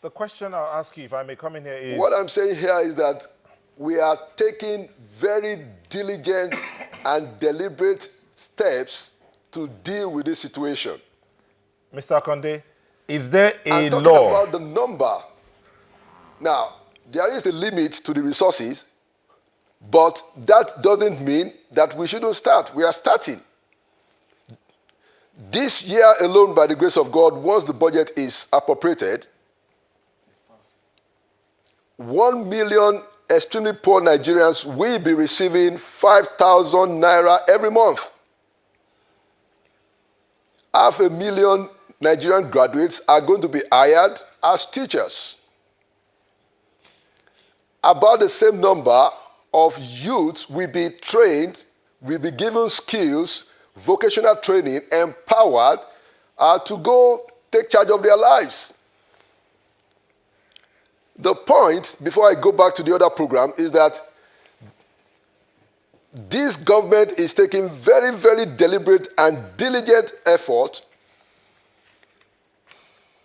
The question I'll ask you, if I may come in here, is... What I'm saying here is that we are taking very diligent and deliberate steps to deal with this situation. Mr. Akonde, is there a I'm talking law? about the number. Now, there is a limit to the resources, but that doesn't mean that we shouldn't start. We are starting. This year alone, by the grace of God, once the budget is appropriated, 1 million extremely poor Nigerians will be receiving 5,000 naira every month. 500,000 Nigerian graduates are going to be hired as teachers. About the same number of youths will be trained, will be given skills, vocational training, empowered to go take charge of their lives. The point, before I go back to the other program, is that this government is taking very, very deliberate and diligent effort,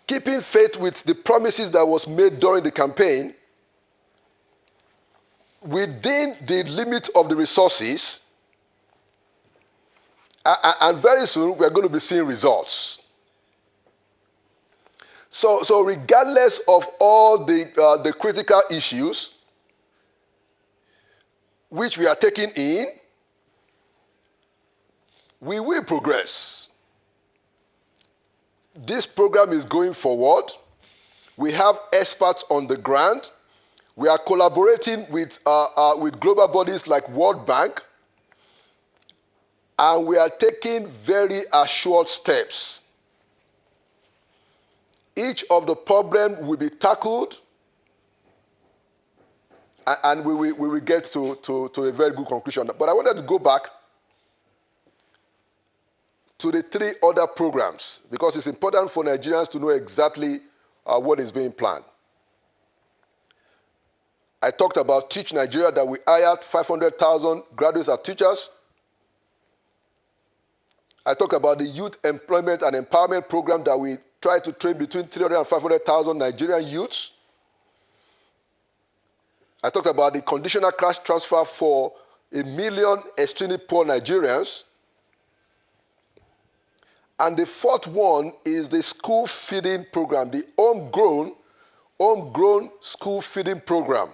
keeping faith with the promises that was made during the campaign, within the limit of the resources, and very soon we're going to be seeing results. So regardless of all the critical issues which we are taking in, we will progress. This program is going forward. We have experts on the ground. We are collaborating with global bodies like World Bank, and we are taking very assured steps. Each of the problems will be tackled, and we will get to a very good conclusion. But I wanted to go back to the 3 other programs, because it's important for Nigerians to know exactly what is being planned. I talked about Teach Nigeria, that we hired 500,000 graduates as teachers. I talked about the Youth Employment and Empowerment Program, that we try to train between 300,000 and 500,000 Nigerian youths. I talked about the conditional cash transfer for 1 million extremely poor Nigerians. And the 4th one is the school feeding program, the homegrown school feeding program.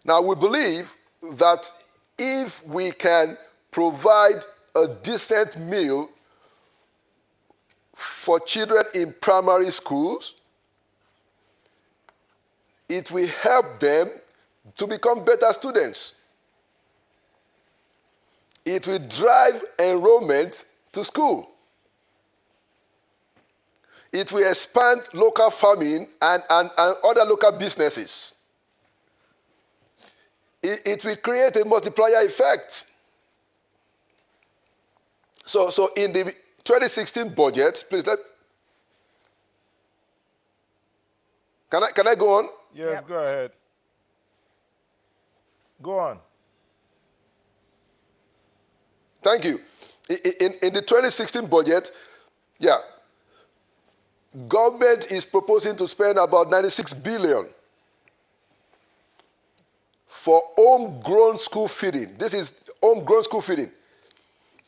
Now, we believe that if we can provide a decent meal for children in primary schools, it will help them to become better students. It will drive enrollment to school. It will expand local farming and other local businesses. It will create a multiplier effect. So in the 2016 budget, please can I go on? Yes, Yep. Go ahead. Go on. Thank you. In the 2016 budget, government is proposing to spend about 96 billion for homegrown school feeding. This is homegrown school feeding.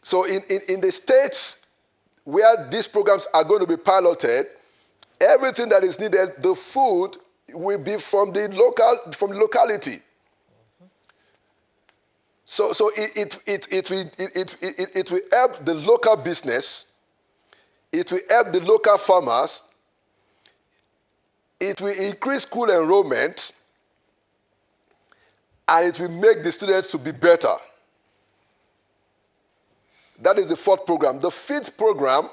So in the states where these programs are going to be piloted, everything that is needed, the food, will be from the locality. So it will help the local business. It will help the local farmers. It will increase school enrollment, and it will make the students to be better. That is the 4th program. The 5th program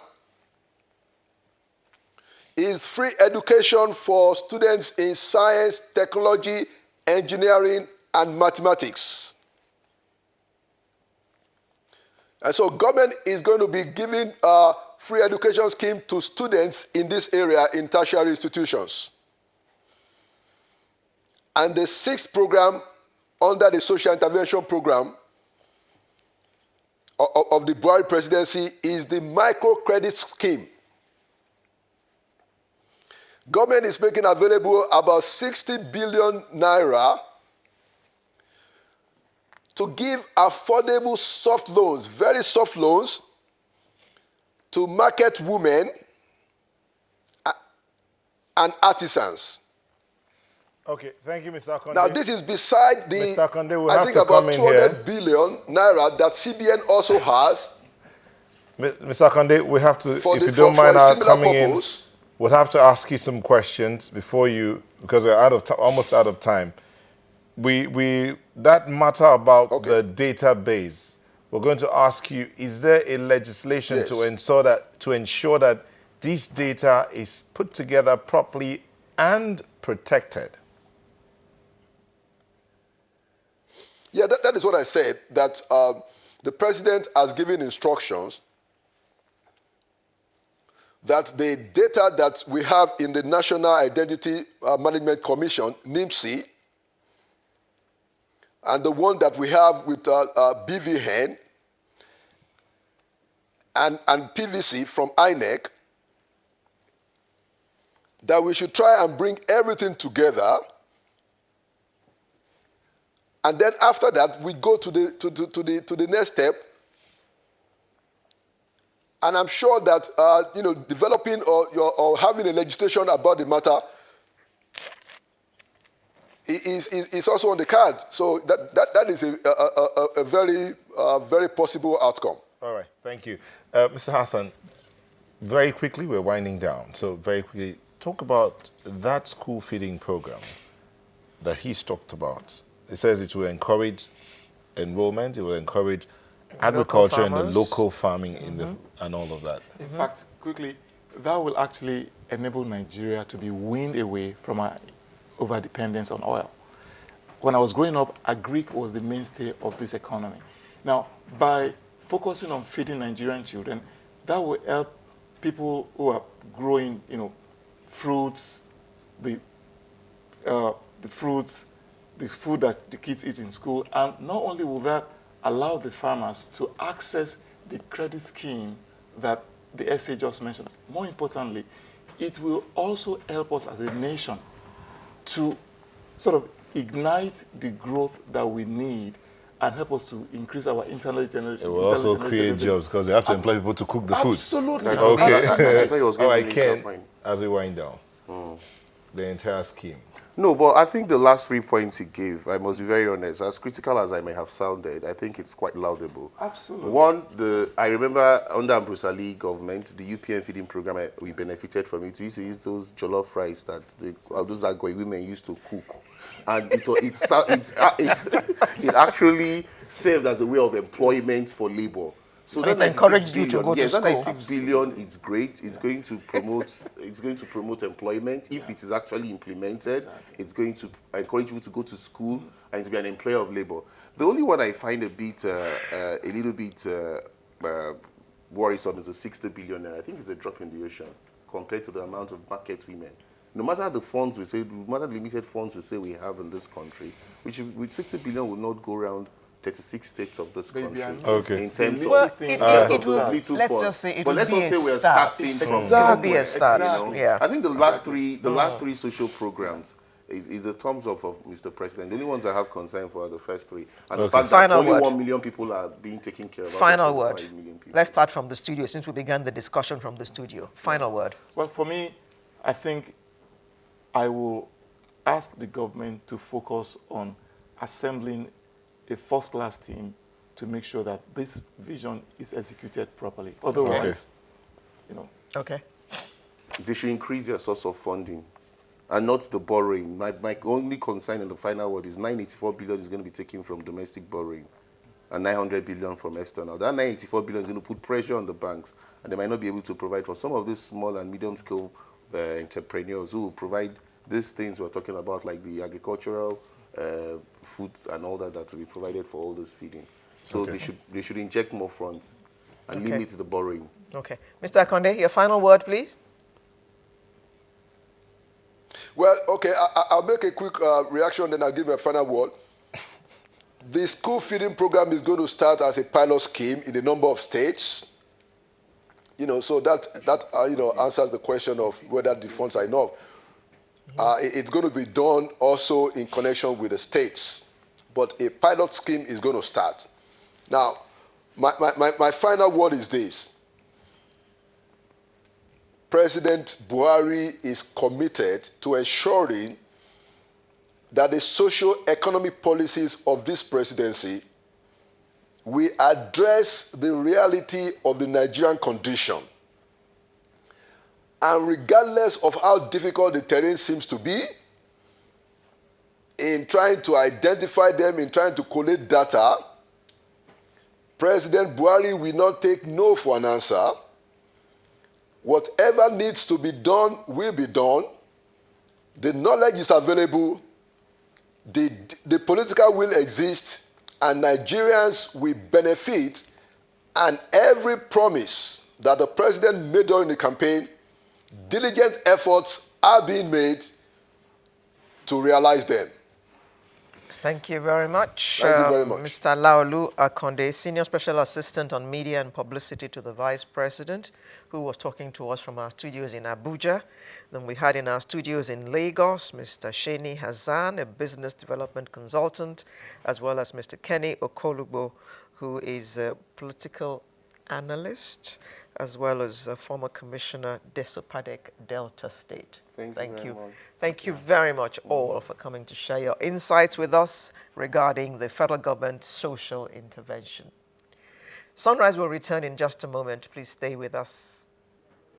is free education for students in science, technology, engineering, and mathematics. And so government is going to be giving a free education scheme to students in this area in tertiary institutions. And the 6th program under the social intervention program of the Buhari presidency is the microcredit scheme. Government is making available about 60 billion naira to give affordable soft loans, very soft loans, to market women and artisans. Okay, thank you, Mr. Akonde. Now, this is beside the, Mr. Akonde, we'll I have think, to about come in 200 billion naira that CBN also has. Mr. Akonde, we have to, For if the- you don't for mind a our similar coming purpose. in, we'll have to ask you some questions before you, because we're out of almost out of time. That matter about Okay. the database, we're going to ask you, is there a legislation Yes. to ensure that this data is put together properly and protected? Yeah, that is what I said, that the president has given instructions that the data that we have in the National Identity Management Commission, NIMC, and the one that we have with BVN and PVC from INEC, that we should try and bring everything together. And then after that, we go to the next step. And I'm sure that developing or having a legislation about the matter is also on the card. So that is a very possible outcome. All right, thank you. Mr. Hassan, very quickly, we're winding down. So very quickly, talk about that school feeding program that he's talked about. It says it will encourage enrollment, it will encourage agriculture and the local farming and all of that. In fact, quickly, that will actually enable Nigeria to be weaned away from our over-dependence on oil. When I was growing up, agric was the mainstay of this economy. Now, by focusing on feeding Nigerian children, that will help people who are growing, fruits, the food that the kids eat in school, and not only will that allow the farmers to access the credit scheme that the SA just mentioned, more importantly, it will also help us as a nation to sort of ignite the growth that we need and help us to increase our internal generation. It will also create jobs because they have to employ people to cook the food. Absolutely. Okay. I thought he was All going right, to make Ken, some point. as we wind down, the entire scheme. No, but I think the last 3 points he gave, I must be very honest, as critical as I may have sounded, I think it's quite laudable. Absolutely. One, I remember under Bruce Ali government, the UPN feeding program, we benefited from it. We used to use those jollof rice that those Agoi women used to cook. And it actually served as a way of employment for labor. So And it encouraged you to go to school. That 96 billion, it's great. It's going to promote employment. If it is actually implemented, it's going to encourage you to go to school and to be an employer of labor. The only one I find a little bit worrisome is the 60 billion. I think it's a drop in the ocean compared to the amount of market women. No matter the funds we say, no matter the limited funds we say we have in this country, which with 60 billion will not go around 36 states of this country. Okay. In terms Well, of it little let's funds. just say it But will let's be not say a we're start. starting from It will be a start. Exactly. Yeah. I think the last three social programs is a thumbs up of Mr. President. The only ones I have concern for are the first three. And the fact that Final only word. 1 million people are being taken care of. Final out of word. 5 million people. Let's start from the studio since we began the discussion from the studio. Final word. Well, for me, I think I will ask the government to focus on assembling a first-class team to make sure that this vision is executed properly. Otherwise, Okay. They should increase their source of funding and not the borrowing. My only concern in the final word is 984 billion is going to be taken from domestic borrowing and 900 billion from external. That 984 billion is going to put pressure on the banks, and they might not be able to provide for some of these small and medium-scale entrepreneurs who will provide these things we're talking about, like the agricultural food and all that will be provided for all this feeding. So they should inject more funds and limit the borrowing. Okay. Mr. Akonde, your final word, please. Well, okay, I'll make a quick reaction, then I'll give my final word. The school feeding program is going to start as a pilot scheme in a number of states. so that answers the question of whether the funds are enough. It's going to be done also in connection with the states, but a pilot scheme is going to start. Now, my final word is this. President Buhari is committed to ensuring that the socio-economic policies of this presidency will address the reality of the Nigerian condition. And regardless of how difficult the terrain seems to be, in trying to identify them, in trying to collate data, President Buhari will not take no for an answer. Whatever needs to be done will be done. The knowledge is available. The political will exists, and Nigerians will benefit. And every promise that the president made during the campaign, diligent efforts are being made to realize them. Thank you very much. Thank you very much. Mr. Laolu Akonde, Senior Special Assistant on Media and Publicity to the Vice President, who was talking to us from our studios in Abuja. Then we had in our studios in Lagos, Mr. Sheni Hazan, a business development consultant, as well as Mr. Kenny Okolugbo, who is a political analyst, as well as a former Commissioner, Desopadec Delta State. Thank you very much. Thank you very much all for coming to share your insights with us regarding the federal government's social intervention. Sunrise will return in just a moment. Please stay with us.